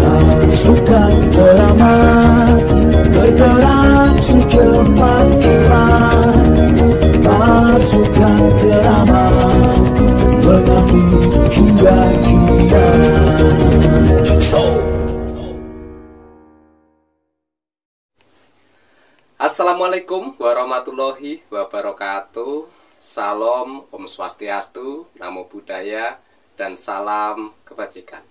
Pasukan keramat bergerak secepat kilat. Pasukan keramat mengabdi hingga kiamat. Assalamualaikum warahmatullahi wabarakatuh. Salam, Om Swastiastu, Namo Buddhaya, dan salam kebajikan.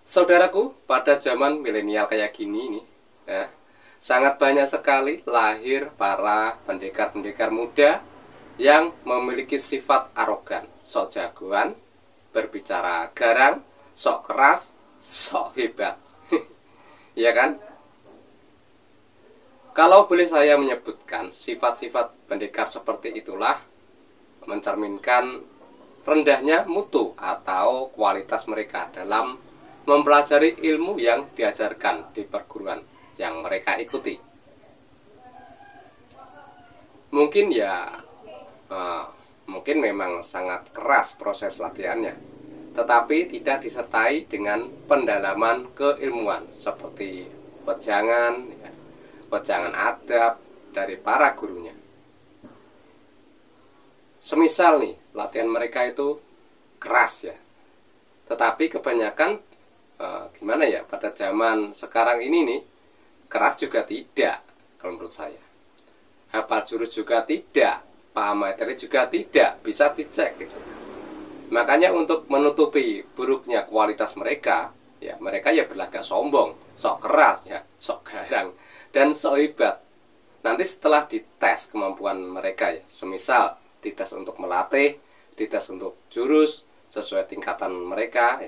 Saudaraku, pada zaman milenial kayak gini nih, sangat banyak sekali lahir para pendekar-pendekar muda yang memiliki sifat arogan, sok jagoan, berbicara garang, sok keras, sok hebat. Iya kan? Kalau boleh saya menyebutkan, sifat-sifat pendekar seperti itulah mencerminkan rendahnya mutu atau kualitas mereka dalam mempelajari ilmu yang diajarkan di perguruan yang mereka ikuti. Mungkin mungkin memang sangat keras proses latihannya, tetapi tidak disertai dengan pendalaman keilmuan seperti wejangan adab dari para gurunya. Semisal nih, latihan mereka itu keras ya, tetapi kebanyakan pada zaman sekarang ini nih, keras juga tidak. Kalau menurut saya, hafal jurus juga tidak, paham materi juga tidak, bisa dicek gitu. Makanya untuk menutupi buruknya kualitas mereka, mereka berlagak sombong, sok keras ya, sok garang, dan sok hebat. Nanti setelah dites kemampuan mereka semisal dites untuk melatih, dites untuk jurus sesuai tingkatan mereka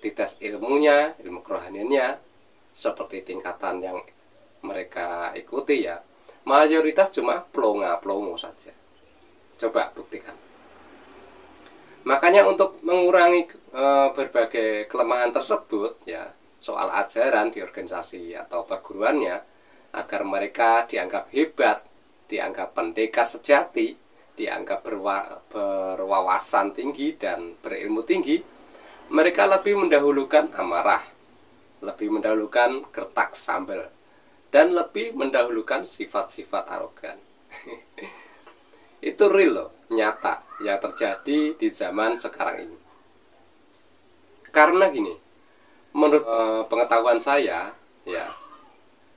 dites ilmunya, ilmu kerohaniannya seperti tingkatan yang mereka ikuti mayoritas cuma plonga-plongo saja. Coba buktikan. Makanya untuk mengurangi berbagai kelemahan tersebut soal ajaran di organisasi atau perguruannya, agar mereka dianggap hebat, dianggap pendekar sejati, dianggap berwawasan tinggi dan berilmu tinggi, mereka lebih mendahulukan amarah, lebih mendahulukan gertak sambal, dan lebih mendahulukan sifat-sifat arogan. Itu real loh, nyata yang terjadi di zaman sekarang ini. Karena gini, menurut pengetahuan saya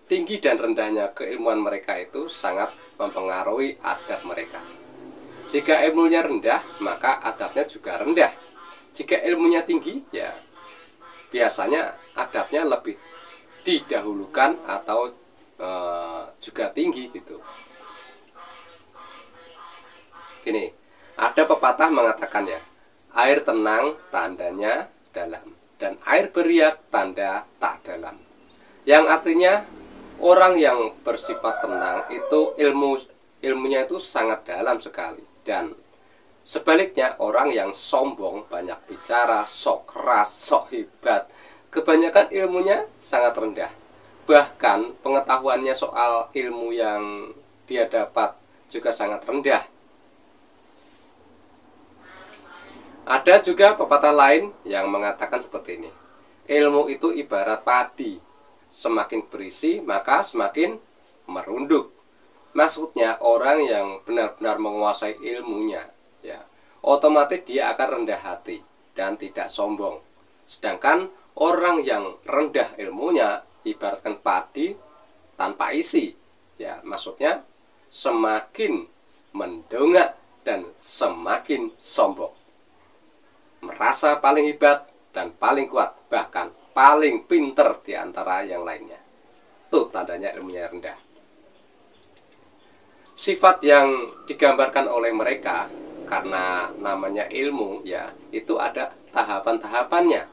tinggi dan rendahnya keilmuan mereka itu sangat mempengaruhi adab mereka. Jika ilmunya rendah, maka adabnya juga rendah. Jika ilmunya tinggi, biasanya adabnya lebih didahulukan atau juga tinggi gitu. Gini, ada pepatah mengatakan air tenang tandanya dalam, dan air beriak tanda tak dalam. Yang artinya orang yang bersifat tenang itu ilmunya itu sangat dalam sekali, dan sebaliknya orang yang sombong, banyak bicara, sok keras, sok hebat, kebanyakan ilmunya sangat rendah. Bahkan pengetahuannya soal ilmu yang dia dapat juga sangat rendah. Ada juga pepatah lain yang mengatakan seperti ini: ilmu itu ibarat padi, semakin berisi maka semakin merunduk. Maksudnya orang yang benar-benar menguasai ilmunya otomatis dia akan rendah hati dan tidak sombong. Sedangkan orang yang rendah ilmunya ibaratkan padi tanpa isi, maksudnya semakin mendongak dan semakin sombong, merasa paling hebat dan paling kuat, bahkan paling pinter di antara yang lainnya. Itu tandanya ilmunya rendah. Sifat yang digambarkan oleh mereka, karena namanya ilmu itu ada tahapan-tahapannya.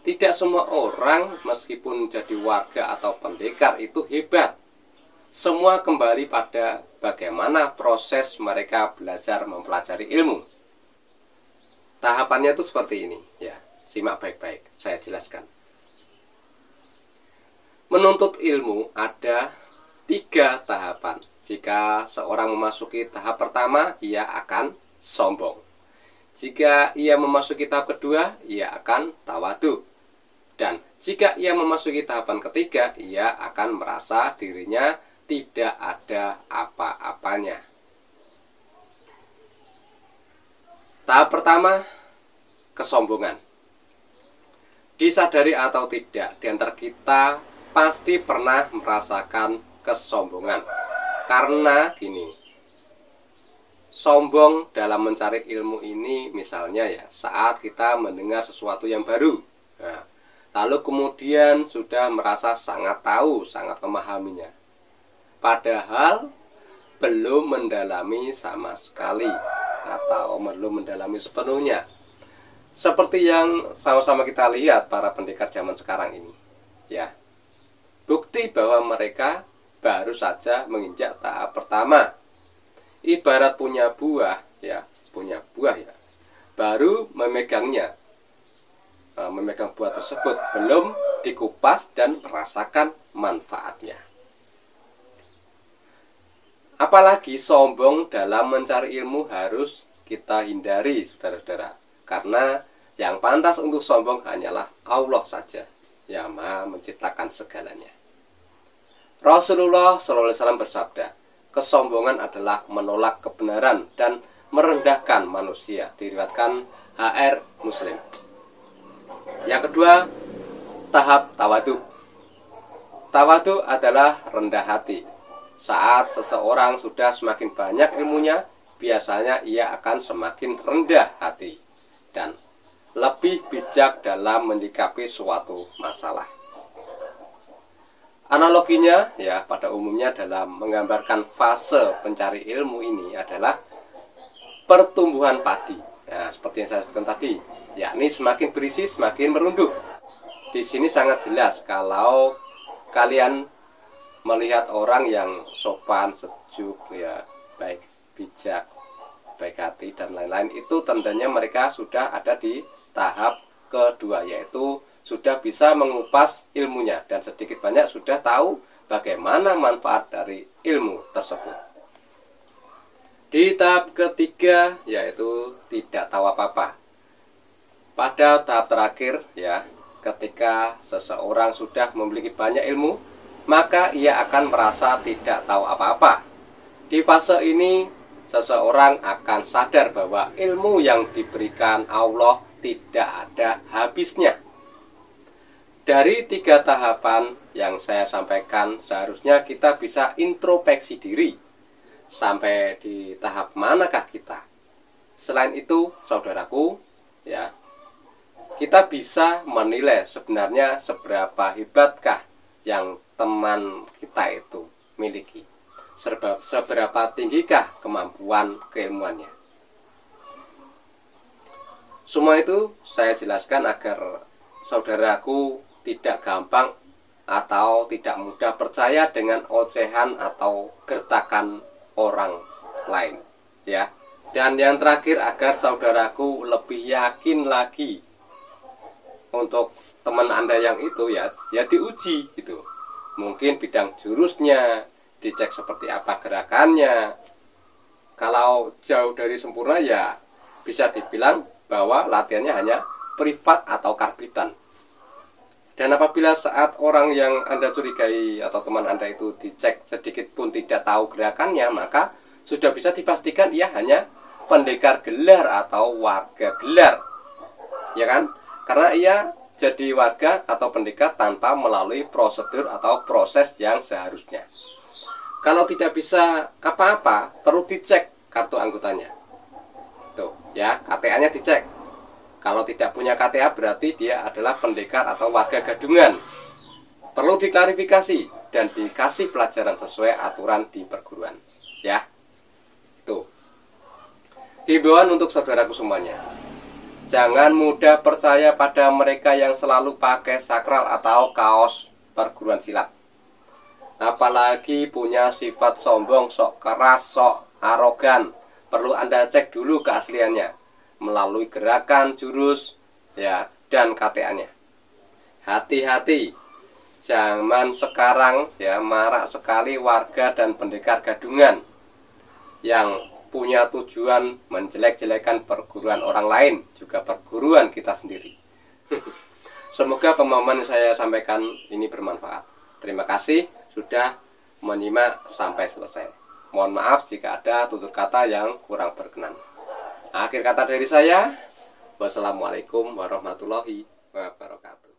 Tidak semua orang meskipun jadi warga atau pendekar itu hebat. Semua kembali pada bagaimana proses mereka belajar mempelajari ilmu. Tahapannya itu seperti ini simak baik-baik, saya jelaskan. Menuntut ilmu ada 3 tahapan. Jika seorang memasuki tahap pertama, ia akan sombong. Jika ia memasuki tahap kedua, ia akan tawadu. Dan jika ia memasuki tahapan ketiga, ia akan merasa dirinya tidak ada apa-apanya. Tahap pertama, kesombongan. Disadari atau tidak, di antara kita pasti pernah merasakan kesombongan. Karena gini, sombong dalam mencari ilmu ini misalnya ya, saat kita mendengar sesuatu yang baru. Nah, lalu kemudian sudah merasa sangat tahu, sangat memahaminya. Padahal belum mendalami sama sekali atau belum mendalami sepenuhnya. Seperti yang sama-sama kita lihat para pendekar zaman sekarang ini, ya. Bukti bahwa mereka baru saja menginjak tahap pertama. Ibarat punya buah, ya, baru memegangnya. Memegang buah tersebut belum dikupas dan merasakan manfaatnya. Apalagi sombong dalam mencari ilmu harus kita hindari, saudara-saudara. Karena yang pantas untuk sombong hanyalah Allah saja, yang Maha menciptakan segalanya. Rasulullah SAW bersabda, kesombongan adalah menolak kebenaran dan merendahkan manusia. Diriwayatkan HR Muslim. Yang kedua, tahap tawadu. Tawadu adalah rendah hati. Saat seseorang sudah semakin banyak ilmunya, biasanya ia akan semakin rendah hati dan lebih bijak dalam menyikapi suatu masalah. Analoginya ya pada umumnya dalam menggambarkan fase pencari ilmu ini adalah pertumbuhan padi. Nah, seperti yang saya sebutkan tadi, yakni semakin berisi semakin merunduk. Di sini sangat jelas kalau kalian melihat orang yang sopan, sejuk, ya, baik bijak, baik hati dan lain-lain, itu tandanya mereka sudah ada di tahap kedua, yaitu sudah bisa mengupas ilmunya dan sedikit banyak sudah tahu bagaimana manfaat dari ilmu tersebut. Di tahap ketiga yaitu tidak tahu apa-apa. Pada tahap terakhir ya, ketika seseorang sudah memiliki banyak ilmu, maka ia akan merasa tidak tahu apa-apa. Di fase ini seseorang akan sadar bahwa ilmu yang diberikan Allah tidak ada habisnya. Dari 3 tahapan yang saya sampaikan, seharusnya kita bisa introspeksi diri. Sampai di tahap manakah kita? Selain itu, saudaraku, ya, kita bisa menilai sebenarnya seberapa hebatkah yang teman kita itu miliki. Seberapa tinggikah kemampuan keilmuannya. Semua itu saya jelaskan agar saudaraku tidak gampang atau tidak mudah percaya dengan ocehan atau gertakan orang lain, ya. Dan yang terakhir, agar saudaraku lebih yakin lagi untuk teman Anda yang itu ya diuji gitu. Mungkin bidang jurusnya dicek seperti apa gerakannya. Kalau jauh dari sempurna ya bisa dibilang bahwa latihannya hanya privat atau karbitan. Dan apabila saat orang yang Anda curigai atau teman Anda itu dicek sedikit pun tidak tahu gerakannya, maka sudah bisa dipastikan ia hanya pendekar gelar atau warga gelar, ya kan? Karena ia jadi warga atau pendekar tanpa melalui prosedur atau proses yang seharusnya. Kalau tidak bisa apa-apa, perlu dicek kartu anggotanya. Tuh, ya, KTA-nya dicek. Kalau tidak punya KTA berarti dia adalah pendekar atau warga gadungan. Perlu diklarifikasi dan dikasih pelajaran sesuai aturan di perguruan, ya. Tuh. Himbauan untuk saudaraku semuanya. Jangan mudah percaya pada mereka yang selalu pakai sakral atau kaos perguruan silat. Apalagi punya sifat sombong, sok keras, sok arogan. Perlu Anda cek dulu keasliannya melalui gerakan, jurus, ya, dan KTA-nya. Hati-hati. Zaman sekarang ya marak sekali warga dan pendekar gadungan yang punya tujuan menjelek-jelekan perguruan orang lain, juga perguruan kita sendiri. Semoga pemahaman yang saya sampaikan ini bermanfaat. Terima kasih sudah menyimak sampai selesai. Mohon maaf jika ada tutur kata yang kurang berkenan. Akhir kata dari saya, wassalamualaikum warahmatullahi wabarakatuh.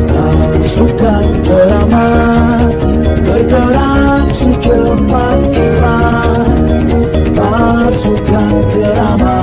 Pasukan keramat bergerak secepat kilat. Pasukan keramat